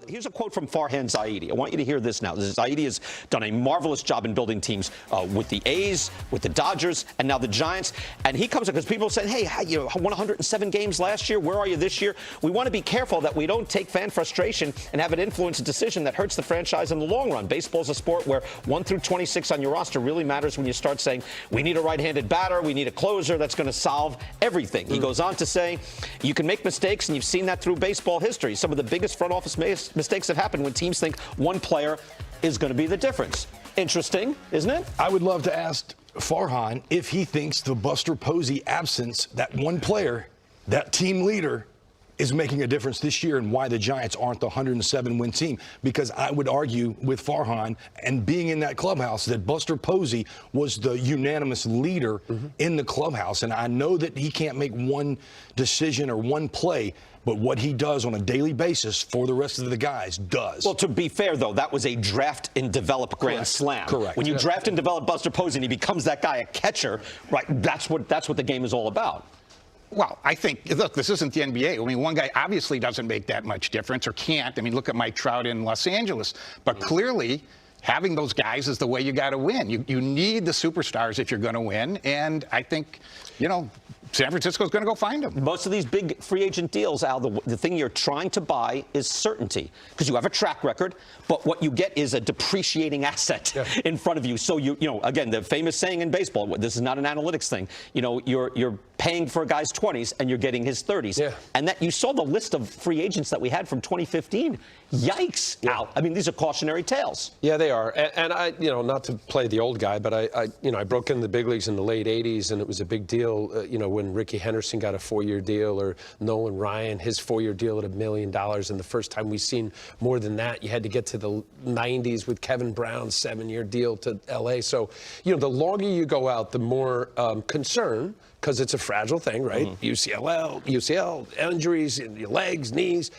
Here's a quote from Farhan Zaidi. I want you to hear this now. Zaidi has done a marvelous job in building teams with the A's, with the Dodgers, and now the Giants. And he comes up because people say, hey, you won 107 games last year. Where are you this year? We want to be careful that we don't take fan frustration and have it influence a decision that hurts the franchise in the long run. Baseball's a sport where 1 through 26 on your roster really matters when you start saying, we need a right-handed batter, we need a closer that's going to solve everything. He goes on to say, you can make mistakes, and you've seen that through baseball history. Some of the biggest front office mistakes have happened when teams think one player is going to be the difference. Interesting, isn't it? I would love to ask Farhan if he thinks the Buster Posey absence, that one player, that team leader, is making a difference this year and why the Giants aren't the 107-win team. Because I would argue with Farhan and being in that clubhouse that Buster Posey was the unanimous leader in the clubhouse. And I know that he can't make one decision or one play, but what he does on a daily basis for the rest of the guys does. Well, to be fair, though, that was a draft and develop grand slam. Correct. When you draft and develop Buster Posey and he becomes that guy, a catcher, right, that's what the game is all about. Well, I think, look, this isn't the NBA. I mean, one guy obviously doesn't make that much difference or can't. I mean, look at Mike Trout in Los Angeles. But clearly, having those guys is the way you got to win. You need the superstars if you're going to win. And I think, you know, San Francisco's going to go find them. Most of these big free agent deals, Al, the thing you're trying to buy is certainty because you have a track record, but what you get is a depreciating asset in front of you. So, you know, again, the famous saying in baseball, this is not an analytics thing, you know, you're paying for a guy's 20s and you're getting his 30s. Yeah. And that you saw the list of free agents that we had from 2015. Yikes, Al. I mean, these are cautionary tales. Yeah, they are. And I, you know, not to play the old guy, but I broke into the big leagues in the late 80s, and it was a big deal, you know, when Ricky Henderson got a 4-year deal, or Nolan Ryan, his 4-year deal at $1 million. And the first time we seen more than that, you had to get to the 90s with Kevin Brown's 7-year deal to L.A. So, you know, the longer you go out, the more concern, because it's a fragile thing, right? UCL, injuries in your legs, knees,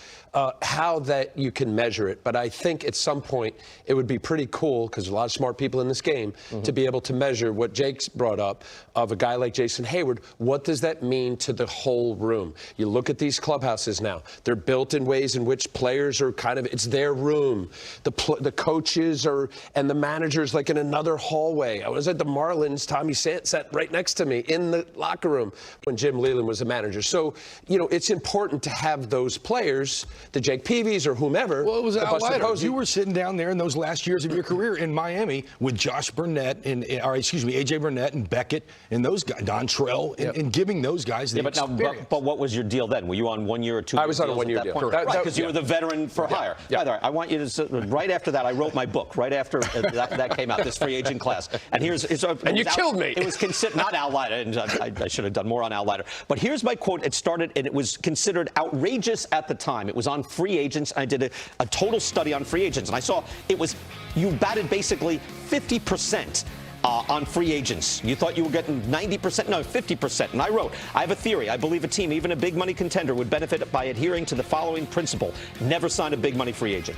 how that you can measure it. But I think at some point it would be pretty cool, because there's a lot of smart people in this game, to be able to measure what Jake's brought up of a guy like Jason Hayward. What does that mean to the whole room? You look at these clubhouses now. They're built in ways in which players are kind of, it's their room. The coaches are, and the managers like in another hallway. I was at the Marlins. Tommy Sant sat right next to me in the locker room when Jim Leland was the manager. So, you know, it's important to have those players, the Jake Peavies or whomever. Well, it was outliers. You were sitting down there in those last years of your career in Miami with Josh Burnett and, AJ Burnett and Beckett and those guys, Dontrell, and giving those guys the experience. But what was your deal then? Were you on 1 year or 2 years? I was on a 1-year deal. Right, because you were the veteran for hire. By the way, I want you to, right after that, I wrote my book, right after that came out, this free agent class. And and you killed me. It was considered, not Al Leiter, and I should have done more on Al Leiter. But here's my quote. It started, and it was considered outrageous at the time. It was on free agents. I did a total study on free agents, and I saw it was, you batted basically 50%. On free agents. You thought you were getting 90%? No, 50%. And I wrote, I have a theory. I believe a team, even a big money contender, would benefit by adhering to the following principle. Never sign a big money free agent.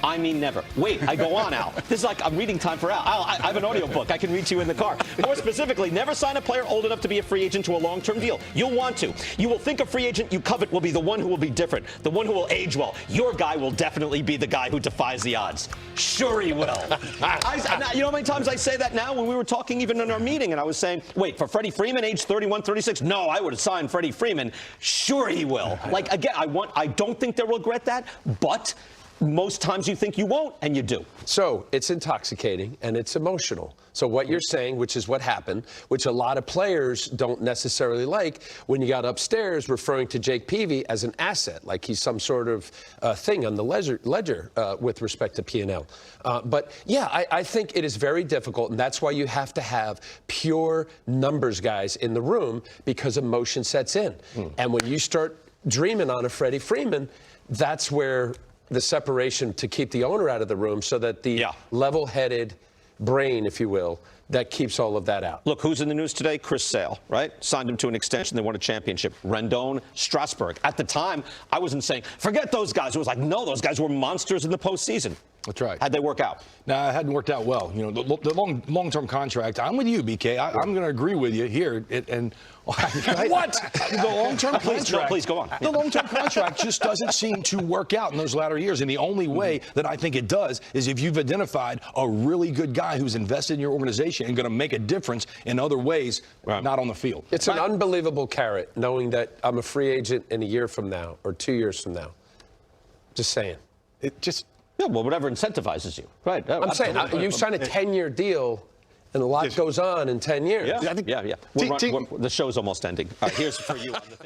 I mean never. Wait, I go on, Al. This is like I'm reading time for Al. I have an audiobook. I can read to you in the car. More specifically, never sign a player old enough to be a free agent to a long-term deal. You'll want to. You will think a free agent you covet will be the one who will be different, the one who will age well. Your guy will definitely be the guy who defies the odds. Sure he will. You know how many times I say that now when we were talking even in our meeting, and I was saying, wait, for Freddie Freeman, age 31, 36? No, I would have signed Freddie Freeman. Sure he will. Like, again, I don't think they'll regret that, but most times you think you won't, and you do. So it's intoxicating and it's emotional. So what you're saying, which is what happened, which a lot of players don't necessarily like, when you got upstairs referring to Jake Peavy as an asset, like he's some sort of thing on the ledger with respect to P&L. But yeah, I think it is very difficult, and that's why you have to have pure numbers guys in the room, because emotion sets in. And when you start dreaming on a Freddie Freeman, that's where the separation, to keep the owner out of the room so that the level-headed brain, if you will, that keeps all of that out. Look, who's in the news today? Chris Sale, right? Signed him to an extension. They won a championship. Rendon, Strasburg. At the time, I wasn't saying, forget those guys. It was like, no, those guys were monsters in the postseason. That's right. How'd they work out? No, it hadn't worked out well. You know, the long-term contract. I'm with you, BK. I'm going to agree with you here. What? The long-term contract. No, please go on. The long-term contract just doesn't seem to work out in those latter years. And the only way that I think it does is if you've identified a really good guy who's invested in your organization and going to make a difference in other ways, not on the field. It's an unbelievable carrot, knowing that I'm a free agent in a year from now or 2 years from now. Just saying. It just. Yeah, well, whatever incentivizes you. Right. I'm saying, you sign a 10-year deal, and a lot goes on in 10 years. Yeah. The show's almost ending. All right, here's for you on the thing.